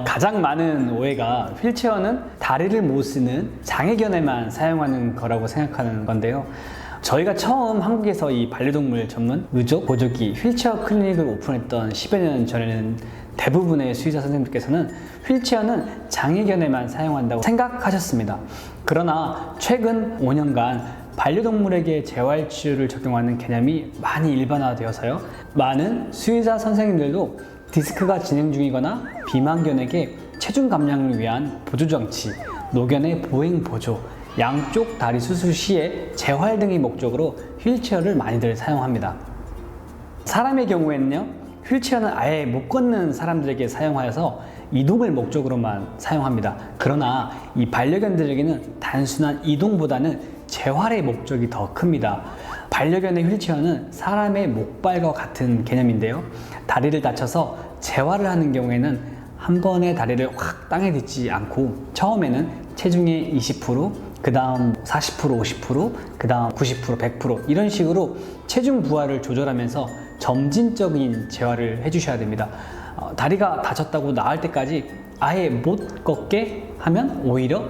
가장 많은 오해가 휠체어는 다리를 못 쓰는 장애견에만 사용하는 거라고 생각하는 건데요. 저희가 처음 한국에서 이 반려동물 전문 의족, 보조기, 휠체어 클리닉을 오픈했던 10여 년 전에는 대부분의 수의사 선생님들께서는 휠체어는 장애견에만 사용한다고 생각하셨습니다. 그러나 최근 5년간 반려동물에게 재활치료를 적용하는 개념이 많이 일반화되어서요. 많은 수의사 선생님들도 디스크가 진행 중이거나 비만견에게 체중 감량을 위한 보조장치, 노견의 보행 보조, 양쪽 다리 수술 시에 재활 등의 목적으로 휠체어를 많이들 사용합니다. 사람의 경우에는요, 휠체어는 아예 못 걷는 사람들에게 사용하여서 이동을 목적으로만 사용합니다. 그러나 이 반려견들에게는 단순한 이동보다는 재활의 목적이 더 큽니다. 반려견의 휠체어는 사람의 목발과 같은 개념인데요. 다리를 다쳐서 재활을 하는 경우에는 한 번에 다리를 확 땅에 딛지 않고 처음에는 체중의 20%, 그 다음 40%, 50%, 그 다음 90%, 100% 이런 식으로 체중 부하를 조절하면서 점진적인 재활을 해주셔야 됩니다. 다리가 다쳤다고 나을 때까지 아예 못 걷게 하면 오히려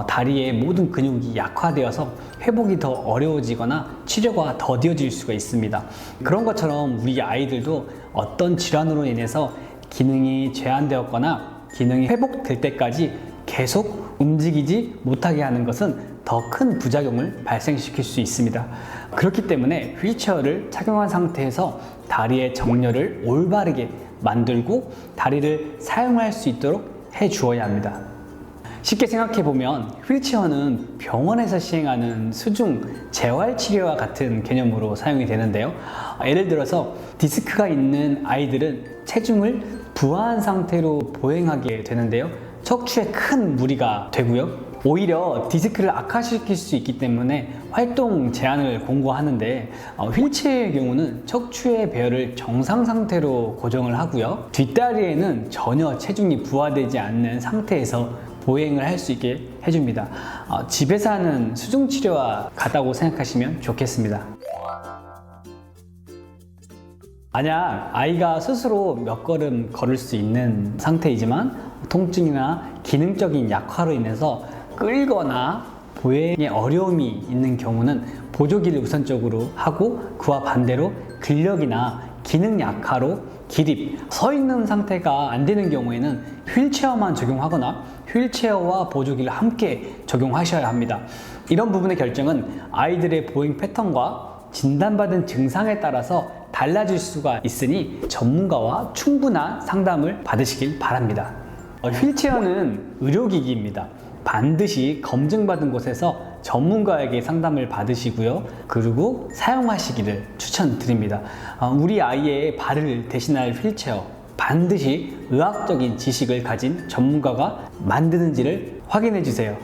다리의 모든 근육이 약화되어서 회복이 더 어려워지거나 치료가 더뎌질 수가 있습니다. 그런 것처럼 우리 아이들도 어떤 질환으로 인해서 기능이 제한되었거나 기능이 회복될 때까지 계속 움직이지 못하게 하는 것은 더 큰 부작용을 발생시킬 수 있습니다. 그렇기 때문에 휠체어를 착용한 상태에서 다리의 정렬을 올바르게 만들고 다리를 사용할 수 있도록 해 주어야 합니다. 쉽게 생각해보면 휠체어는 병원에서 시행하는 수중 재활치료와 같은 개념으로 사용이 되는데요. 예를 들어서 디스크가 있는 아이들은 체중을 부하한 상태로 보행하게 되는데요. 척추에 큰 무리가 되고요. 오히려 디스크를 악화시킬 수 있기 때문에 활동 제한을 권고하는데 휠체어의 경우는 척추의 배열을 정상 상태로 고정을 하고요. 뒷다리에는 전혀 체중이 부하되지 않는 상태에서 보행을 할 수 있게 해줍니다. 집에서 하는 수중치료와 같다고 생각하시면 좋겠습니다. 만약 아이가 스스로 몇 걸음 걸을 수 있는 상태이지만 통증이나 기능적인 약화로 인해서 끌거나 보행에 어려움이 있는 경우는 보조기를 우선적으로 하고 그와 반대로 근력이나 기능 약화로 기립, 서 있는 상태가 안 되는 경우에는 휠체어만 적용하거나 휠체어와 보조기를 함께 적용하셔야 합니다. 이런 부분의 결정은 아이들의 보행 패턴과 진단받은 증상에 따라서 달라질 수가 있으니 전문가와 충분한 상담을 받으시길 바랍니다. 휠체어는 의료기기입니다. 반드시 검증받은 곳에서 전문가에게 상담을 받으시고요. 그리고 사용하시기를 추천드립니다. 우리 아이의 발을 대신할 휠체어 반드시 의학적인 지식을 가진 전문가가 만드는지를 확인해 주세요.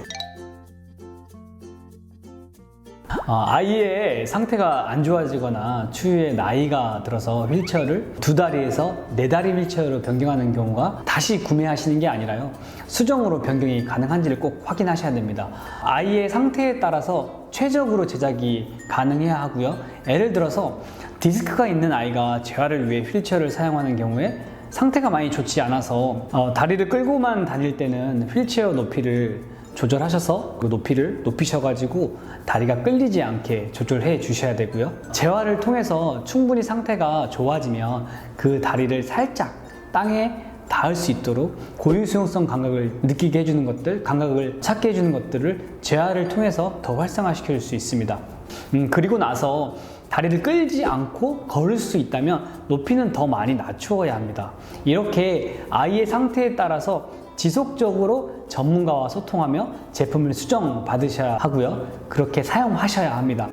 아이의 상태가 안 좋아지거나 추후에 나이가 들어서 휠체어를 2다리에서 4다리 휠체어로 변경하는 경우가 다시 구매하시는 게 아니라요. 수정으로 변경이 가능한지를 꼭 확인하셔야 됩니다. 아이의 상태에 따라서 최적으로 제작이 가능해야 하고요. 예를 들어서 디스크가 있는 아이가 재활을 위해 휠체어를 사용하는 경우에 상태가 많이 좋지 않아서 다리를 끌고만 다닐 때는 휠체어 높이를 조절하셔서 그 높이를 높이셔가지고 다리가 끌리지 않게 조절해 주셔야 되고요. 재활을 통해서 충분히 상태가 좋아지면 그 다리를 살짝 땅에 닿을 수 있도록 고유수용성 감각을 느끼게 해주는 것들, 감각을 찾게 해주는 것들을 재활을 통해서 더 활성화시킬 수 있습니다. 그리고 나서 다리를 끌지 않고 걸을 수 있다면 높이는 더 많이 낮추어야 합니다. 이렇게 아이의 상태에 따라서 지속적으로 전문가와 소통하며 제품을 수정 받으셔야 하고요. 그렇게 사용하셔야 합니다.